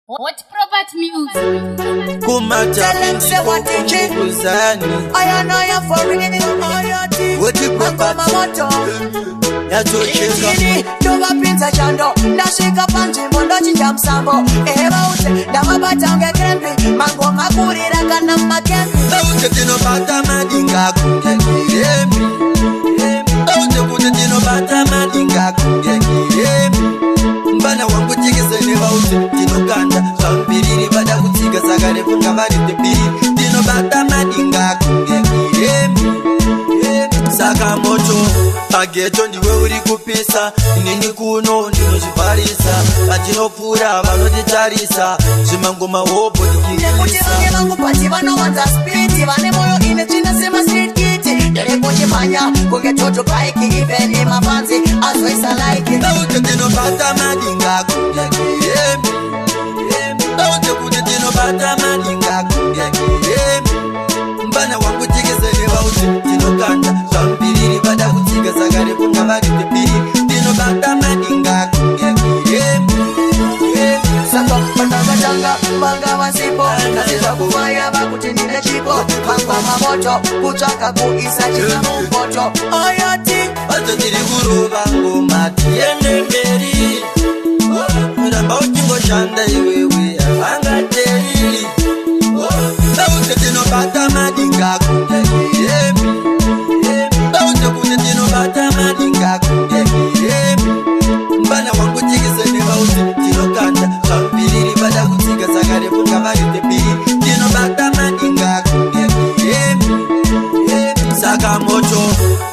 What Prophet Music? Tell them say what they check. I know you for real. What you Prophet? Ndoba pinza chando ndashika panji mondo chinja msambo use ndamabatange krempi mango makurira kana makempi use tinobata madinga kungekiremi use kuti tinobata madinga kungekiremi mbana wangu tikisene use tinokanda zvambiriri vada kutsiga sakare funga vari tepiri tinobata madinga kungekiremi saka moto pageto ndiwe uri kupisa inini kuno ndinozvibharisa vatinopfuura vanotitarisa zvimangoma hopo ndikirisa vangu pati vanowanza spiriti vane moyo ine tsvina street kiti nderekochimhanya kunge toto paiki iveni mapanzi azoisa laiki daute tinobata madinga kungekiremi daute kuti tinobata madinga kungekiremi mbana wangu tikisene vauti tinokanda zvambiriri vada kutsiga sakare funga vari tepiri tinobata madinga kungekiremi saka vandavatanga vanga vasipo kasiza kuvaya vakuti ndine chipo mangwa mamoto kutsvaka kuisa china mupoto ayati vatotiri kurova ngoma tiende mberi ramba uchingoshanda iwewe havangateri daute tinobata madinga kungekiremi daute kuti tinobata madinga kungekiremi mbana wangu tikisene vauti tinokanda zvambiriri vada kutsiga sakare funga vari tepiri tinobata madinga kungekiremi saka moto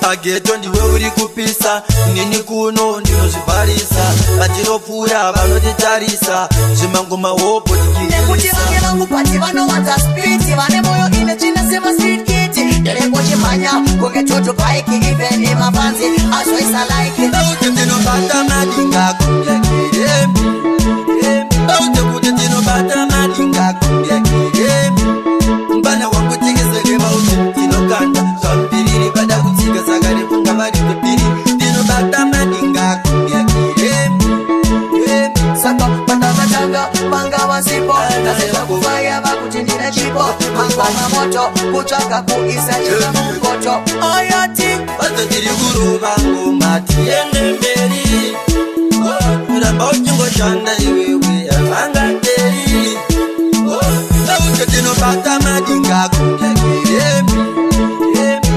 pageto ndiwe uri kupisa inini kuno ndinozvibharisa vatinopfuura vanotitarisa zvimangoma hopo nekuti vange vangu pati vanowanza spiriti vane moyo ine tsvina street kiti nderekochimhanya kunge toto paiki iveni mapanzi azoisa laiki daute tinobata madinga kungekiremi daute kuti tinobata madinga kungekiremi mbana wangu tikisene vauti tinokanda zvambiriri vada kutsiga sakare funga vari tepiri tinobata madinga kungekiremi saka vandavatanga vanga vasipo kasiza kuvaya vakuti ndine chipo mangwa mamoto kutsvaka kuisa china mupoto ayati vatotiri kurova ngoma tiende mberi ramba uchingoshanda iwewe havangateri daute tinobata madinga kungekiremi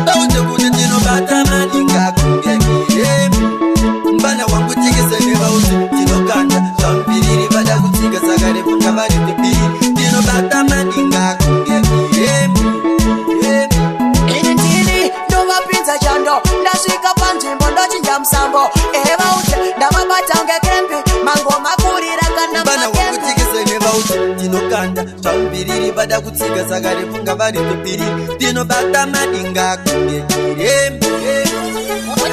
daute kuti tinobata madinga kungekiremi mbana wangu tikisene vauti tinokanda zvambiriri vada kutsiga sakare funga vari tepiri tinobata madinga kungekiremi ini ndini ndovapinza chando ndasvika panzvimbo ndochinja musambo vause ndavabatange krempi mango makurira kana mbana wangu makempi tikisene vauti tinokanda zvambiriri vada kutsiga sakare funga vari tepiri tinobata madinga kungekiremi What